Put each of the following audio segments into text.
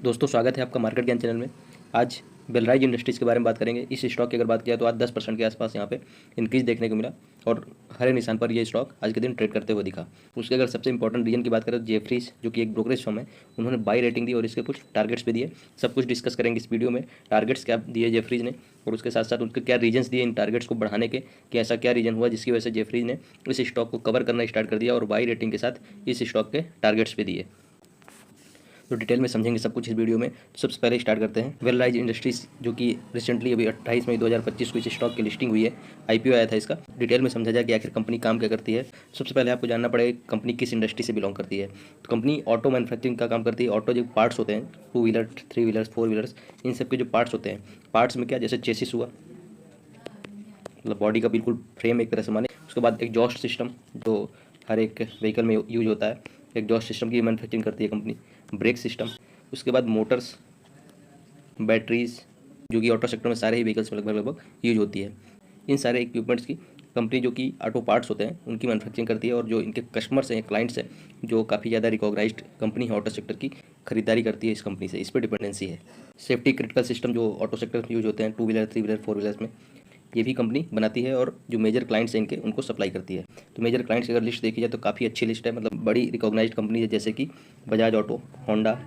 दोस्तों स्वागत है आपका मार्केट ज्ञान चैनल में। आज बेलराइज इंडस्ट्रीज़ के बारे में बात करेंगे। इस स्टॉक की अगर बात किया तो आज 10% के आसपास यहाँ पे इंक्रीज देखने को मिला और हरे निशान पर ये स्टॉक आज के दिन ट्रेड करते हुए दिखा। उसके अगर सबसे इंपॉर्टेंट रीजन की बात करें तो जेफरीज जो कि एक ब्रोकरेज फर्म है, उन्होंने बाई रेटिंग दी और इसके कुछ टारगेट्स भी दिए। सब कुछ डिस्कस करेंगे इस वीडियो में। टारगेट्स क्या दिए जेफरीज ने और उसके साथ साथ उनके क्या रीजन्स दिए इन टारगेट्स को बढ़ाने के, कि ऐसा क्या रीजन हुआ जिसकी वजह से जेफरीज ने इस स्टॉक को कवर करना स्टार्ट कर दिया और बाई रेटिंग के साथ इस स्टॉक के टारगेट्स भी दिए। तो डिटेल में समझेंगे सब कुछ इस वीडियो में। तो सबसे पहले स्टार्ट करते हैं वेलराइज इंडस्ट्रीज, जो कि रिसेंटली अभी 28 मई 2025 को इस स्टॉक की लिस्टिंग हुई है, आईपीओ आया था इसका। डिटेल में समझा जाए कि आखिर कंपनी काम क्या करती है। सबसे पहले आपको जानना पड़ेगा कंपनी किस इंडस्ट्री से बिलोंग करती है। तो कंपनी ऑटो मैन्युफैक्चरिंग का काम करती है। ऑटो जो पार्ट्स होते हैं, 2 व्हीलर 3 व्हीलर्स 4 व्हीलर्स, इन सब के जो पार्ट्स होते हैं, पार्ट्स में क्या, जैसे चेसिस हुआ, मतलब बॉडी का बिल्कुल फ्रेम एक तरह से माने। उसके बाद एग्जॉस्ट सिस्टम जो हर एक व्हीकल में यूज होता है, एग्जॉस्ट सिस्टम की मैन्युफैक्चरिंग करती है कंपनी। ब्रेक सिस्टम, उसके बाद मोटर्स, बैटरीज, जो कि ऑटो सेक्टर में सारे ही व्हीकल्स में लगभग लगभग यूज होती है। इन सारे इक्विपमेंट्स की कंपनी जो कि ऑटो पार्ट्स होते हैं उनकी मैन्युफैक्चरिंग करती है और जो इनके कस्टमर्स हैं, क्लाइंट्स हैं, जो काफ़ी ज़्यादा रिकॉग्नाइज्ड कंपनी है ऑटो सेक्टर की, खरीदारी करती है इस कंपनी से। इस पर डिपेंडेंसी है। सेफ्टी क्रिटिकल सिस्टम जो ऑटो सेक्टर में यूज होते हैं, 2 व्हीलर 3 व्हीलर 4 व्हीलर्स में, ये भी कंपनी बनाती है और जो मेजर क्लाइंट्स हैं इनके, उनको सप्लाई करती है। तो मेजर क्लाइंट्स की अगर लिस्ट देखी जाए तो काफ़ी अच्छी लिस्ट है, मतलब बड़ी रिकॉग्नाइज्ड कंपनी है, जैसे कि Bajaj auto, Honda,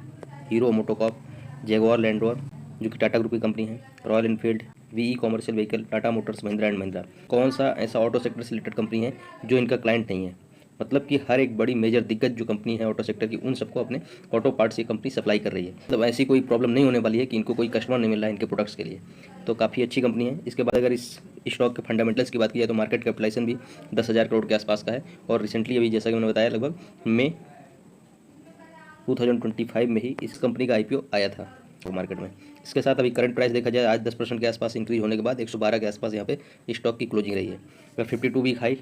hero MotoCorp, Jaguar land rover जो कि टाटा ग्रुप की कंपनी है, royal Enfield, VE commercial vehicle, Tata Motors, Mahindra and Mahindra. कौन सा ऐसा ऑटो सेक्टर से रिलेटेड कंपनी है जो इनका क्लाइंट नहीं है? मतलब कि हर एक बड़ी मेजर दिग्गज जो कंपनी है ऑटो सेक्टर की, उन सबको अपने ऑटो पार्ट्स की कंपनी सप्लाई कर रही है। मतलब ऐसी कोई प्रॉब्लम नहीं होने वाली है कि इनको कोई कस्टमर नहीं मिल रहा है इनके प्रोडक्ट्स के लिए। तो काफ़ी अच्छी कंपनी है। इसके बाद अगर इस स्टॉक के फंडामेंटल्स की बात की जाए तो मार्केट कैपिटलाइजेशन भी 10,000 करोड़ के आसपास का है और रिसेंटली अभी जैसा कि मैंने बताया लगभग मई 2025 में ही इस कंपनी का आईपीओ आया था वो मार्केट में। इसके साथ अभी करंट प्राइस देखा जाए आज 10% के आसपास इंक्रीज होने के बाद 112 के आसपास यहाँ पे स्टॉक की क्लोजिंग रही है। अगर 52 वीक हाई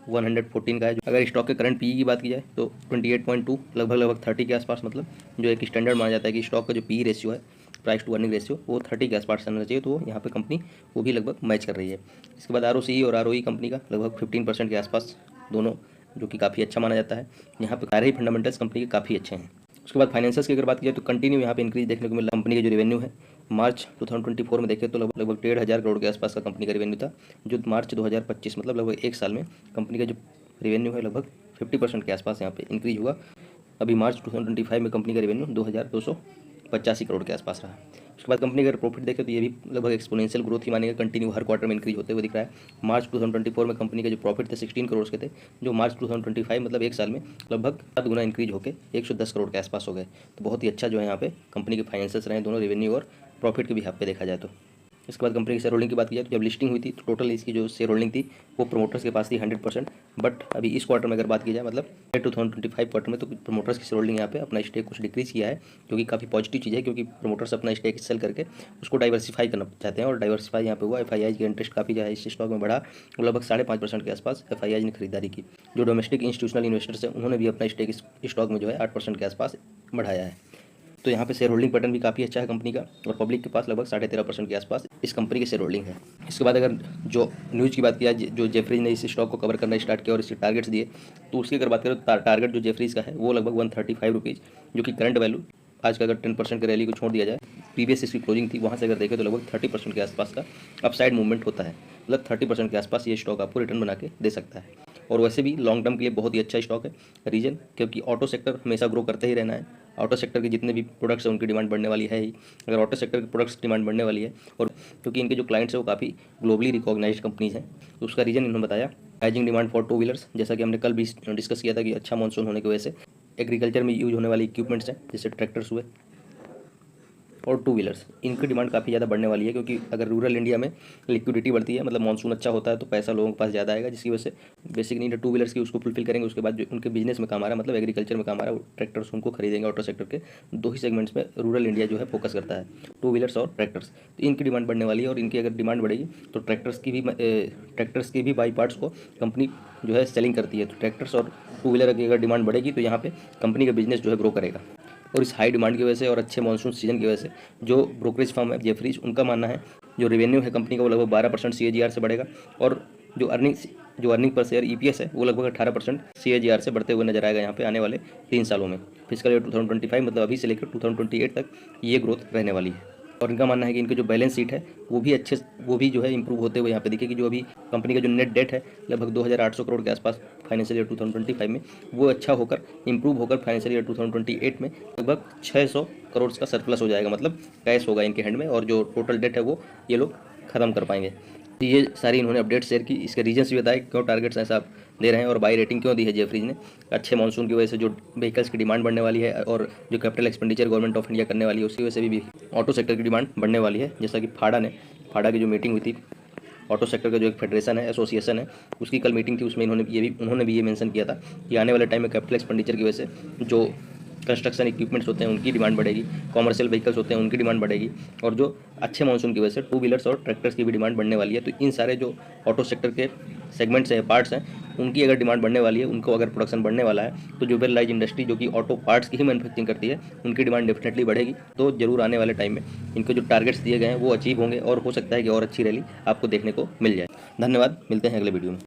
114 का है। अगर स्टॉक के करंट पीई की बात की जाए तो 28.2, लगभग लगभग 30 के आसपास, मतलब जो एक स्टैंडर्ड माना जाता है कि स्टॉक का जो पीई रेशियो है, प्राइस टू अर्निंग रेशियो, वो 30 के आसपास रहना चाहिए। तो यहाँ पे कंपनी वो भी लगभग मैच कर रही है। इसके बाद आरओसी और आरओई कंपनी का लगभग 15% के आसपास, दोनों जो कि काफ़ी अच्छा माना जाता है। यहाँ पे सारे ही फंडामेंटल्स कंपनी के काफ़ी अच्छे हैं। उसके बाद फाइनेंशियल्स की अगर बात की जाए तो कंटिन्यू यहाँ पे इंक्रीज देखने को मिला। कंपनी का जो रेवेन्यू है मार्च 2024 में देखें तो लगभग 1,500 करोड़ के आसपास का कंपनी का रेवेन्यू था, जो मार्च 2025 मतलब लगभग एक साल में कंपनी का जो रेवेन्यू है लगभग 50% के आसपास यहाँ पे इंक्रीज हुआ। अभी मार्च 2025 में कंपनी का रेवेन्यू 2,285 करोड़ के आसपास रहा। उसके बाद कंपनी अगर प्रॉफिट देखें तो ये भी लगभग एक्सपोनेंशियल ग्रोथ ही मानेगा, कंटिन्यू हर क्वार्टर में इंक्रीज होते हुए दिख रहा है। मार्च 2024 में कंपनी के जो प्रॉफिट थे 16 करोड़ के थे, जो मार्च 2025 मतलब एक साल में लगभग 7 गुना इंक्रीज होकर 110 करोड़ के आसपास हो गए। तो बहुत ही अच्छा जो है यहाँ पे कंपनी के फाइनेंशियल्स रहे, दोनों रेवेन्यू और प्रॉफिट के भी हाथ पे देखा जाए तो। इसके बाद कंपनी की शेयर होल्डिंग की बात की जाए तो जब लिस्टिंग हुई थी तो टोटल इसकी जो शेयर होल्डिंग थी वो प्रमोटर्स के पास थी 100%। बट अभी इस क्वार्टर में अगर बात की जाए, मतलब 2025 क्वार्टर में, तो प्रमोटर्स की शेयर होल्डिंग यहाँ पे अपना स्टेक कुछ डिक्रीज किया है, जो कि काफ़ी पॉजिटिव चीज़ है, क्योंकि प्रमोटर्स अपना स्टेक सेल करके उसको डाइवर्सिफाई करना चाहते हैं और डाइवर्सिफाई यहाँ पे हुआ। एफआईआई का इंटरेस्ट काफ़ी जो है इस स्टॉक में बढ़ा, लगभग 5.5% के आसपास एफआईआई ने खरीदारी की। जो डोमेस्टिक इंस्टीट्यूशनल इन्वेस्टर्स हैं उन्होंने भी अपना स्टेक इस स्टॉक में जो है 8% के आसपास बढ़ाया है। तो यहाँ पे शेयर होल्डिंग पैटर्न भी काफ़ी अच्छा है कंपनी का और पब्लिक के पास लगभग 13.5% के आसपास इस कंपनी की शेयर होल्डिंग है। इसके बाद अगर जो न्यूज़ की बात किया, जो जेफरीज ने इस स्टॉक को कवर करना स्टार्ट किया और इसके टारगेट्स दिए, तो उसकी अगर बात करें तो टारगेट जो जेफरीज का है वो लगभग 135 रुपीज़, जो कि करंट वैल्यू आज का अगर 10% की रैली को छोड़ दिया जाए, प्रीवियस इसकी क्लोजिंग थी वहाँ से अगर देखें तो लगभग 30% के आसपास का अपसाइड मूवमेंट होता है। मतलब 30% के आसपास ये स्टॉक आपको रिटर्न बना के दे सकता है और वैसे भी लॉन्ग टर्म के लिए बहुत ही अच्छा स्टॉक है। रीजन क्योंकि ऑटो सेक्टर हमेशा ग्रो करते ही रहना है। ऑटो सेक्टर के जितने भी प्रोडक्ट्स हैं उनकी डिमांड बढ़ने वाली है ही। अगर ऑटो सेक्टर के प्रोडक्ट्स की डिमांड बढ़ने वाली है और क्योंकि इनके जो क्लाइंट्स हैं वो काफ़ी ग्लोबली रिकॉग्नाइज्ड कंपनीज हैं, तो उसका रीजन इन्होंने बताया राइजिंग डिमांड फॉर 2 व्हीलर्स, जैसा कि हमने कल भी डिस्कस किया था कि अच्छा मानसून होने की वजह से एग्रीकल्चर में यूज होने वाली इक्विपमेंट्स हैं जैसे ट्रैक्टर्स हुए और 2 व्हीलर्स, इनकी डिमांड काफ़ी ज़्यादा बढ़ने वाली है, क्योंकि अगर रूरल इंडिया में लिक्विडिटी बढ़ती है, मतलब मानसून अच्छा होता है तो पैसा लोगों के पास ज़्यादा आएगा, जिसकी वजह से बेसिक नीड 2 व्हीलर्स की उसको फुलफिल करेंगे। उसके बाद जो उनके बिजनेस में काम आ रहा है, मतलब एग्रीकल्चर में काम आ रहा है, वो ट्रैक्टर्स उनको खरीदेंगे। ऑटो सेक्टर के 2 ही सेगमेंट्स में रूरल इंडिया जो है फोकस करता है, 2 व्हीलर्स और ट्रैक्टर्स। तो इनकी डिमांड बढ़ने वाली है और इनकी अगर डिमांड बढ़ेगी तो ट्रैक्टर्स की भी बाई पार्ट्स को कंपनी जो है सेलिंग करती है। तो ट्रैक्टर्स और 2 व्हीलर की अगर डिमांड बढ़ेगी तो यहाँ पे कंपनी का बिजनेस जो है ग्रो करेगा। और इस हाई डिमांड की वजह से और अच्छे मानसून सीजन की वजह से जो ब्रोकरेज फर्म है जेफरीज, उनका मानना है जो रेवेन्यू है कंपनी का वो लगभग 12% CAGR से बढ़ेगा और जो अर्निंग्स जो अर्निंग पर शेयर EPS है वो लगभग 18% CAGR से बढ़ते हुए नजर आएगा यहाँ पे आने वाले 3 सालों में। फिजिकल ईयर 2025 मतलब अभी से लेकर 2028 तक ये ग्रोथ रहने वाली है। और इनका मानना है कि इनके जो बैलेंस शीट है वो भी जो है इंप्रूव होते हुए यहाँ पे दिखेगी। जो अभी कंपनी का जो नेट डेट है लगभग 2800 करोड़ के आसपास फाइनेंशियल ईयर 2025 में, वो अच्छा होकर इंप्रूव होकर फाइनेंशियल ईयर 2028 में लगभग 600 करोड़ का सरप्लस हो जाएगा, मतलब कैश होगा इनके हैंड में, और जो टोटल डेट है वो ये लोग ख़त्म कर पाएंगे। तो ये सारी इन्होंने अपडेट शेयर की। इसके रीजन्स भी बताए क्यों टारगेट्स ऐसा दे रहे हैं और बाई रेटिंग क्यों दी है जेफरीज ने। अच्छे मानसून की वजह से जो व्हीकल्स की डिमांड बढ़ने वाली है और जो capital expenditure government of India करने वाली है उसकी वजह से भी ऑटो सेक्टर की डिमांड बढ़ने वाली है। जैसा कि फाड़ा की जो मीटिंग हुई थी, ऑटो सेक्टर का जो एक फेडरेशन है, एसोसिएशन है, उसकी कल मीटिंग थी, उसमें उन्होंने भी ये मेंशन किया था कि आने वाले टाइम में कैपिटल एक्सपेंडिचर की वजह से जो कंस्ट्रक्शन इक्विपमेंट्स होते हैं उनकी डिमांड बढ़ेगी, कॉमर्शियल व्हीकल्स होते हैं उनकी डिमांड बढ़ेगी, और जो अच्छे मानसून की वजह से टू व्हीलर्स और ट्रैक्टर्स की भी डिमांड बढ़ने वाली है। तो इन सारे जो ऑटो सेक्टर के सेगमेंट्स हैं, पार्ट्स हैं, उनकी अगर डिमांड बढ़ने वाली है, उनको अगर प्रोडक्शन बढ़ने वाला है, तो जो वेल इंडस्ट्री जो कि ऑटो पार्ट्स की ही मैन्युफैक्चरिंग करती है उनकी डिमांड डेफिनेटली बढ़ेगी। तो जरूर आने वाले टाइम में इनको जो टारगेट्स दिए गए हैं वो अचीव होंगे और हो सकता है कि और अच्छी रैली आपको देखने को मिल जाए। धन्यवाद, मिलते हैं अगले वीडियो में।